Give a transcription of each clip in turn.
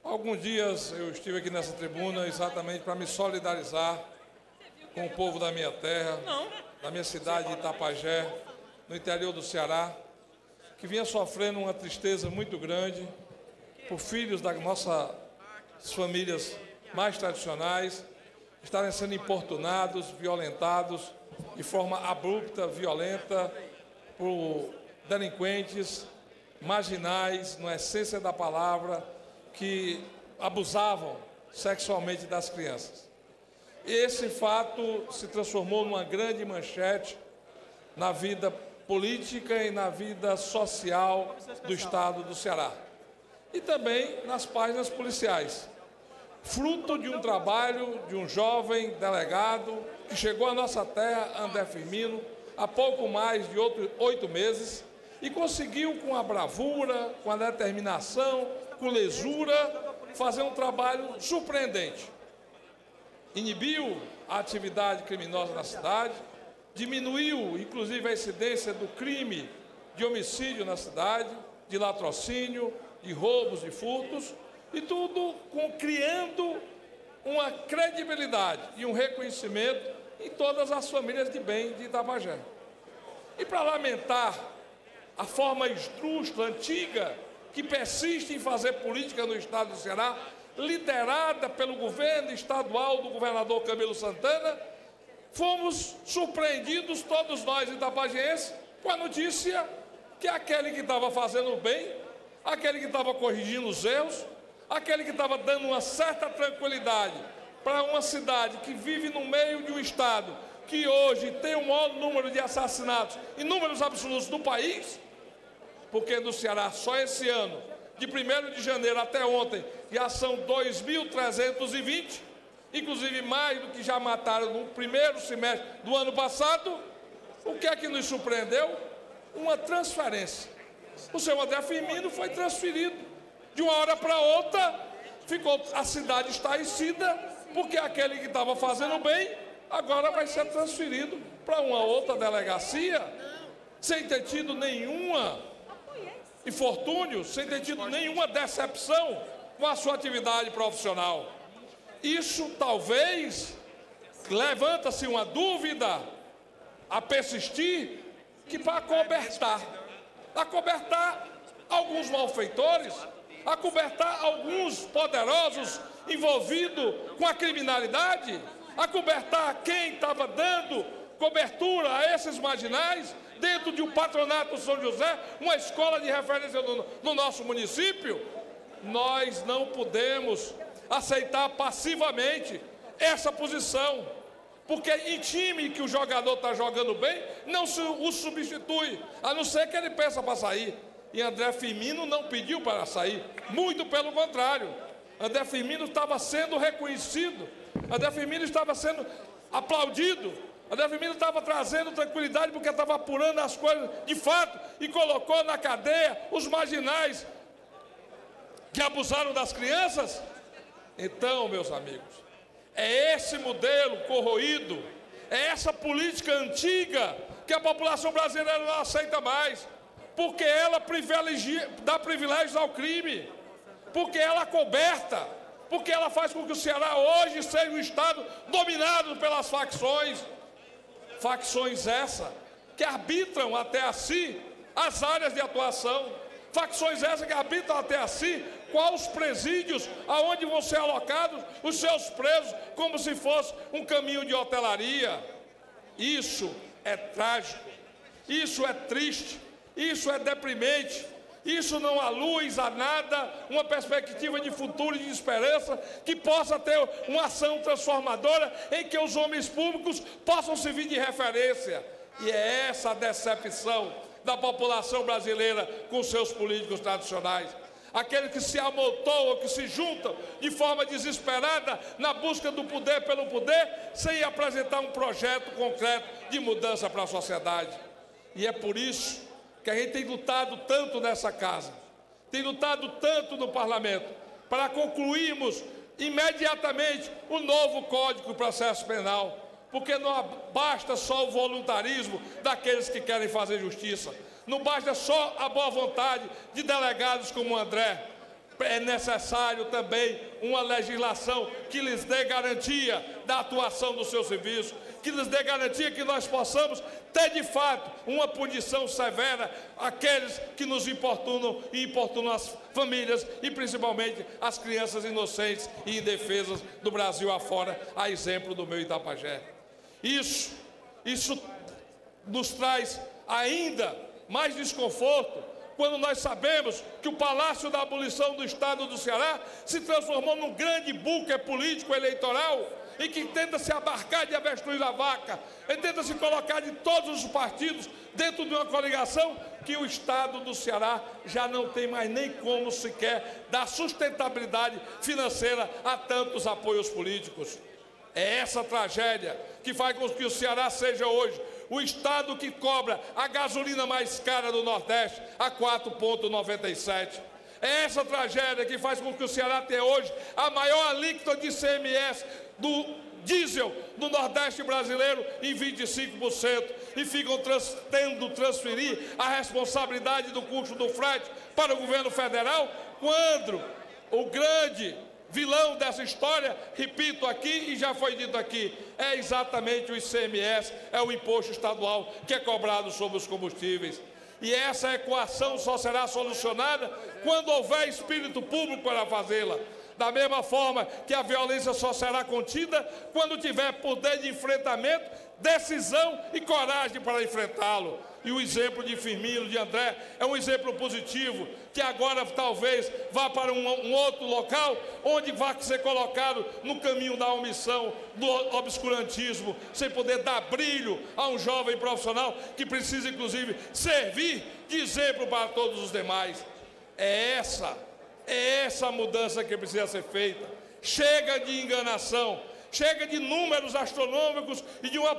Alguns dias eu estive aqui nessa tribuna exatamente para me solidarizar com o povo da minha terra, da minha cidade de Itapajé, no interior do Ceará, que vinha sofrendo uma tristeza muito grande por filhos das nossas famílias mais tradicionais estarem sendo importunados, violentados de forma abrupta, violenta, por delinquentes marginais, na essência da palavra, que abusavam sexualmente das crianças. E esse fato se transformou numa grande manchete na vida política e na vida social do Estado do Ceará. E também nas páginas policiais. Fruto de um trabalho de um jovem delegado que chegou à nossa terra, André Firmino, há pouco mais de 8 meses, e conseguiu, com a bravura, com a determinação, com lesura, fazer um trabalho surpreendente. Inibiu a atividade criminosa na cidade, diminuiu, inclusive, a incidência do crime de homicídio na cidade, de latrocínio, de roubos, de furtos, e tudo criando uma credibilidade e um reconhecimento em todas as famílias de bem de Itapajé. E para lamentar a forma esdrúxula, antiga, que persiste em fazer política no estado do Ceará, liderada pelo governo estadual do governador Camilo Santana, fomos surpreendidos, todos nós itapajenses, com a notícia que aquele que estava fazendo o bem, aquele que estava corrigindo os erros, aquele que estava dando uma certa tranquilidade para uma cidade que vive no meio de um estado que hoje tem o maior número de assassinatos em números absolutos do país, porque no Ceará, só esse ano, de 1º de janeiro até ontem, já são 2.320, inclusive mais do que já mataram no primeiro semestre do ano passado. O que é que nos surpreendeu? Uma transferência. O seu André Firmino foi transferido. De uma hora para outra, a cidade estarrecida, porque aquele que estava fazendo bem, agora vai ser transferido para uma outra delegacia, sem ter tido nenhuma infortúnio, sem ter tido nenhuma decepção com a sua atividade profissional. Isso talvez levanta-se uma dúvida a persistir, que para acobertar alguns malfeitores, acobertar alguns poderosos envolvidos com a criminalidade, acobertar quem estava dando cobertura a esses marginais dentro de um patronato São José, uma escola de referência no nosso município. Nós não podemos aceitar passivamente essa posição, porque em time que o jogador está jogando bem, não o substitui, a não ser que ele peça para sair. E André Firmino não pediu para sair, muito pelo contrário. André Firmino estava sendo reconhecido, André Firmino estava sendo aplaudido, André Firmino estava trazendo tranquilidade, porque estava apurando as coisas de fato e colocou na cadeia os marginais que abusaram das crianças. Então, meus amigos, é esse modelo corroído, é essa política antiga que a população brasileira não aceita mais, porque ela dá privilégios ao crime, porque ela acoberta, porque ela faz com que o Ceará hoje seja um estado dominado pelas facções essas que arbitram até assim as áreas de atuação, facções essas que arbitram até assim quais os presídios aonde vão ser alocados os seus presos, como se fosse um caminho de hotelaria. Isso é trágico, isso é triste, isso é deprimente, isso não há luz, a nada, uma perspectiva de futuro e de esperança que possa ter uma ação transformadora em que os homens públicos possam servir de referência. E é essa a decepção da população brasileira com seus políticos tradicionais. Aqueles que se amontoam, que se juntam de forma desesperada na busca do poder pelo poder, sem apresentar um projeto concreto de mudança para a sociedade. E é por isso que a gente tem lutado tanto nessa casa, tem lutado tanto no parlamento, para concluirmos imediatamente o novo Código de Processo Penal, porque não basta só o voluntarismo daqueles que querem fazer justiça, não basta só a boa vontade de delegados como o André. é necessário também uma legislação que lhes dê garantia da atuação do seu serviço, que lhes dê garantia que nós possamos ter de fato uma punição severa àqueles que nos importunam e importunam as famílias e principalmente as crianças inocentes e indefesas do Brasil afora, a exemplo do meu Itapajé. Isso nos traz ainda mais desconforto quando nós sabemos que o Palácio da Abolição do Estado do Ceará se transformou num grande bunker político eleitoral e que tenta se abarcar de avestruz a vaca, e tenta se colocar de todos os partidos dentro de uma coligação que o Estado do Ceará já não tem mais nem como sequer dar sustentabilidade financeira a tantos apoios políticos. É essa tragédia que faz com que o Ceará seja hoje o estado que cobra a gasolina mais cara do Nordeste a 4,97. É essa tragédia que faz com que o Ceará tenha hoje a maior alíquota de ICMS do diesel do Nordeste brasileiro em 25%, e ficam tendo transferir a responsabilidade do custo do frete para o governo federal, quando o grande vilão dessa história, repito aqui e já foi dito aqui, é exatamente o ICMS, é o imposto estadual que é cobrado sobre os combustíveis. E essa equação só será solucionada quando houver espírito público para fazê-la. Da mesma forma que a violência só será contida quando tiver poder de enfrentamento, decisão e coragem para enfrentá-lo. E o exemplo de Firmino, de André, é um exemplo positivo, que agora talvez vá para um outro local, onde vai ser colocado no caminho da omissão, do obscurantismo, sem poder dar brilho a um jovem profissional que precisa, inclusive, servir de exemplo para todos os demais. É essa mudança que precisa ser feita. Chega de enganação, chega de números astronômicos e de uma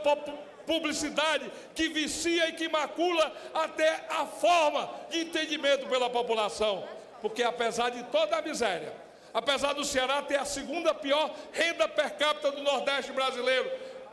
publicidade que vicia e que macula até a forma de entendimento pela população. Porque apesar de toda a miséria, apesar do Ceará ter a segunda pior renda per capita do Nordeste brasileiro,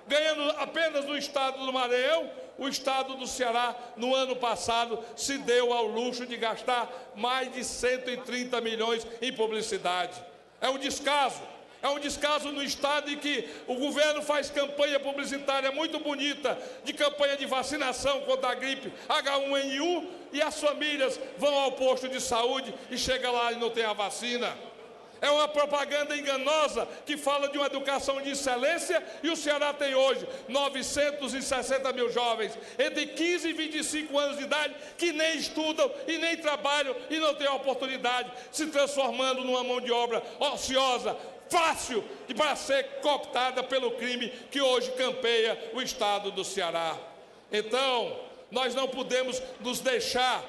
ganhando apenas no estado do Maranhão, o estado do Ceará, no ano passado, se deu ao luxo de gastar mais de 130 milhões em publicidade. É um descaso no estado em que o governo faz campanha publicitária muito bonita, de campanha de vacinação contra a gripe H1N1, e as famílias vão ao posto de saúde e chega lá e não tem a vacina. É uma propaganda enganosa que fala de uma educação de excelência, e o Ceará tem hoje 960 mil jovens entre 15 e 25 anos de idade que nem estudam e nem trabalham e não têm oportunidade, se transformando numa mão de obra ociosa, fácil para ser cooptada pelo crime que hoje campeia o estado do Ceará. Então, nós não podemos nos deixar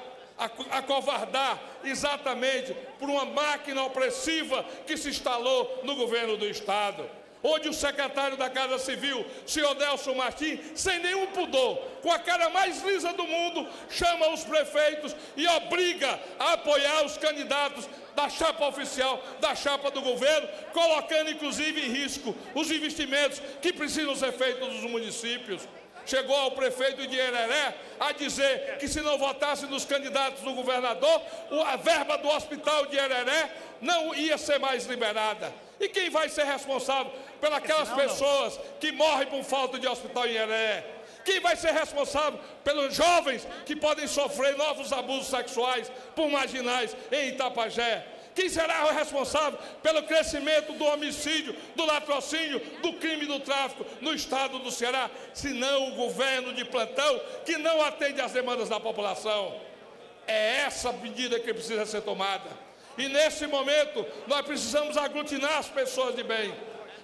acovardar exatamente por uma máquina opressiva que se instalou no governo do estado, onde o secretário da Casa Civil, senhor Nelson Martins, sem nenhum pudor, com a cara mais lisa do mundo, chama os prefeitos e obriga a apoiar os candidatos da chapa oficial, da chapa do governo, colocando inclusive em risco os investimentos que precisam ser feitos nos municípios. Chegou ao prefeito de Hereré a dizer que se não votasse nos candidatos do governador, a verba do hospital de Hereré não ia ser mais liberada. E quem vai ser responsável pelas pessoas que morrem por falta de hospital em Hereré? Quem vai ser responsável pelos jovens que podem sofrer novos abusos sexuais por marginais em Itapajé? Quem será o responsável pelo crescimento do homicídio, do latrocínio, do crime do tráfico no estado do Ceará, se não o governo de plantão que não atende às demandas da população? É essa medida que precisa ser tomada. E nesse momento nós precisamos aglutinar as pessoas de bem,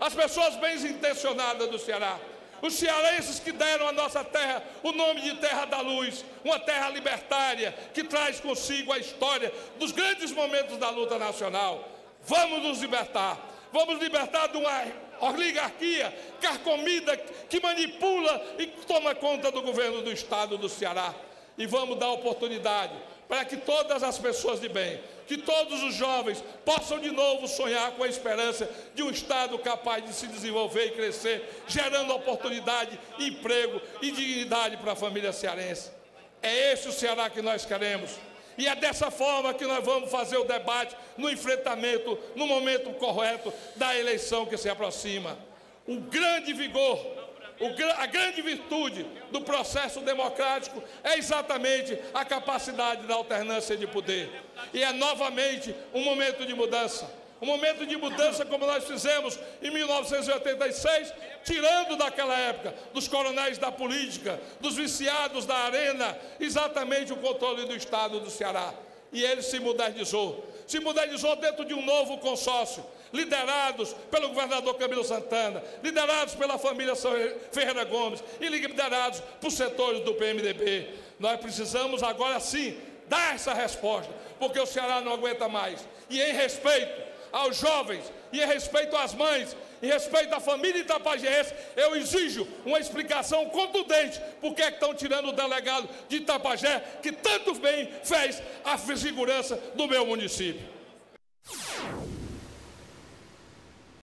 as pessoas bem intencionadas do Ceará. Os cearenses que deram à nossa terra o nome de Terra da Luz, uma terra libertária que traz consigo a história dos grandes momentos da luta nacional. Vamos nos libertar. Vamos libertar de uma oligarquia carcomida que manipula e toma conta do governo do estado do Ceará. E vamos dar oportunidade para que todas as pessoas de bem, que todos os jovens possam de novo sonhar com a esperança de um estado capaz de se desenvolver e crescer, gerando oportunidade, emprego e dignidade para a família cearense. É esse o Ceará que nós queremos. E é dessa forma que nós vamos fazer o debate, no enfrentamento, no momento correto da eleição que se aproxima. O grande vigor, a grande virtude do processo democrático é exatamente a capacidade da alternância de poder. E é novamente um momento de mudança. Um momento de mudança como nós fizemos em 1986, tirando daquela época, dos coronéis da política, dos viciados da arena, exatamente o controle do Estado do Ceará. E ele se modernizou dentro de um novo consórcio, liderados pelo governador Camilo Santana, liderados pela família Ferreira Gomes e liderados por setores do PMDB. Nós precisamos agora sim dar essa resposta, porque o Ceará não aguenta mais. E em respeito aos jovens, e em respeito às mães, em respeito à família itapajiense, eu exijo uma explicação contundente por que estão tirando o delegado de Itapajé, que tanto bem fez a segurança do meu município.